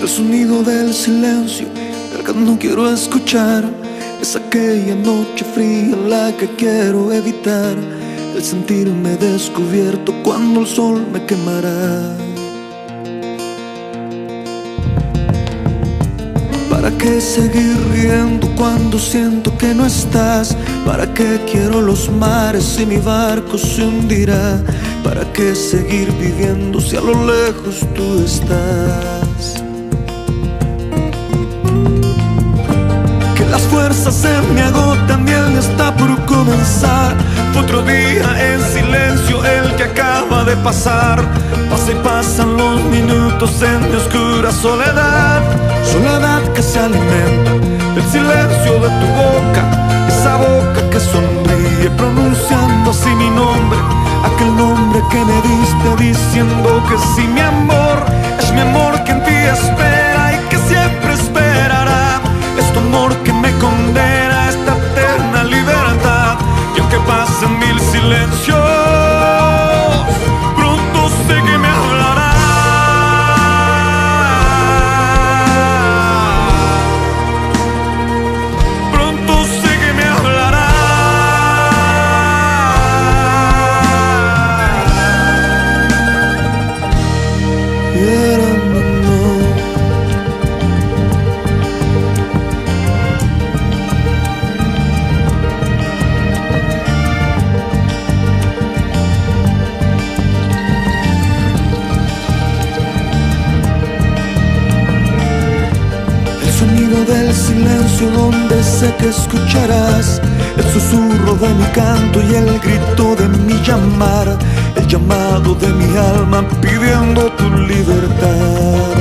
El sonido del silencio, el que no quiero escuchar. Es aquella noche fría la que quiero evitar. El sentirme descubierto cuando el sol me quemará. ¿Para qué seguir riendo cuando siento que no estás? ¿Para qué quiero los mares si mi barco se hundirá? ¿Para qué seguir viviendo si a lo lejos tú estás? Que las fuerzas se me agotan y el día está por comenzar. Fue otro día en silencio el que acaba de pasar. Pasa y pasan los minutos en mi oscura soledad. Soledad que se alimenta del silencio de tu boca. Esa boca que sonríe pronunciando así mi nombre. Aquel nombre que me diste diciendo que sí, mi amor. Es mi amor que en ti espera y que siempre esperará. Es tu amor que me condena a esta eterna libertad. Y aunque pasen mil silencios, pronto sé que me hablará. Del silencio donde sé que escucharás el susurro de mi canto y el grito de mi llamar, el llamado de mi alma pidiendo tu libertad.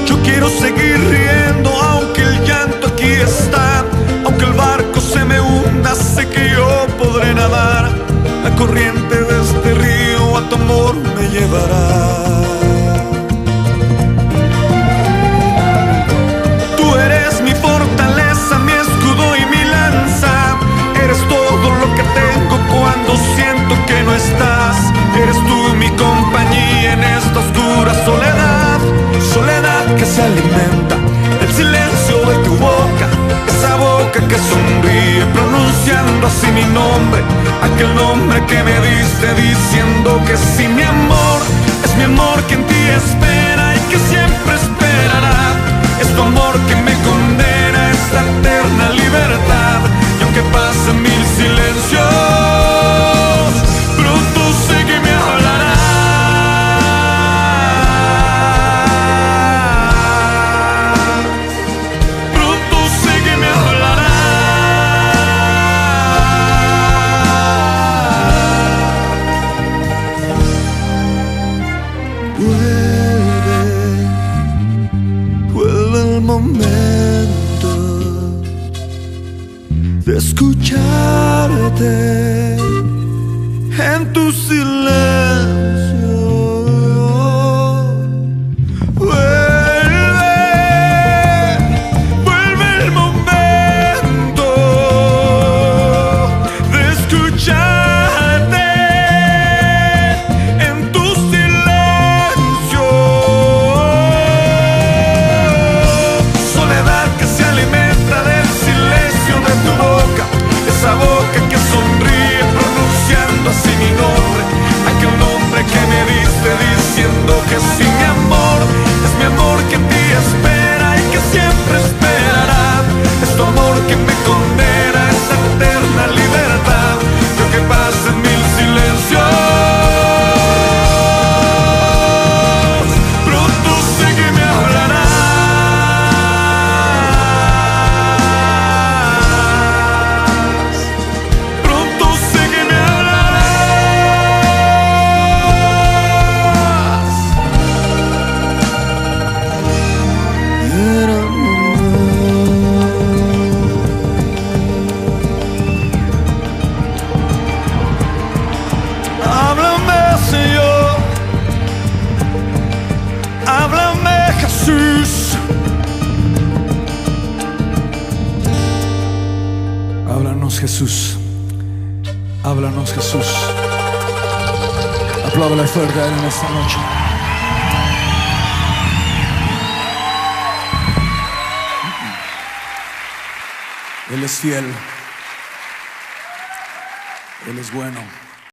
Yo quiero seguir riendo aunque el llanto aquí está, aunque el barco se me hunda, sé que yo podré nadar. La corriente de este río a tu amor me llevará. Eres tú mi compañía en esta oscura soledad. Soledad que se alimenta del silencio de tu boca. Esa boca que sonríe pronunciando así mi nombre. Aquel nombre que me diste diciendo que sí, mi amor. Es mi amor que en ti espera y que siempre esperará. Es tu amor que me condena a esta eterna libertad. Y aunque pasen mil silencios, de escucharte en tu silencio. Vuelve el momento de escucharte en tu silencio. Soledad que se alimenta del silencio de tu boca. Esa boca que sonríe pronunciando así mi nombre. Aquel nombre que me diste diciendo que sí, mi amor. Es mi amor que en ti espera y que siempre esperará. Es tu amor que me condena a esa eterna libertad. Y aunque pasen mil silencios, pronto sé que me hablará. Háblanos, Jesús. Háblanos, Jesús. Apláudale fuerte a Él en esta noche. Él es fiel. Él es bueno.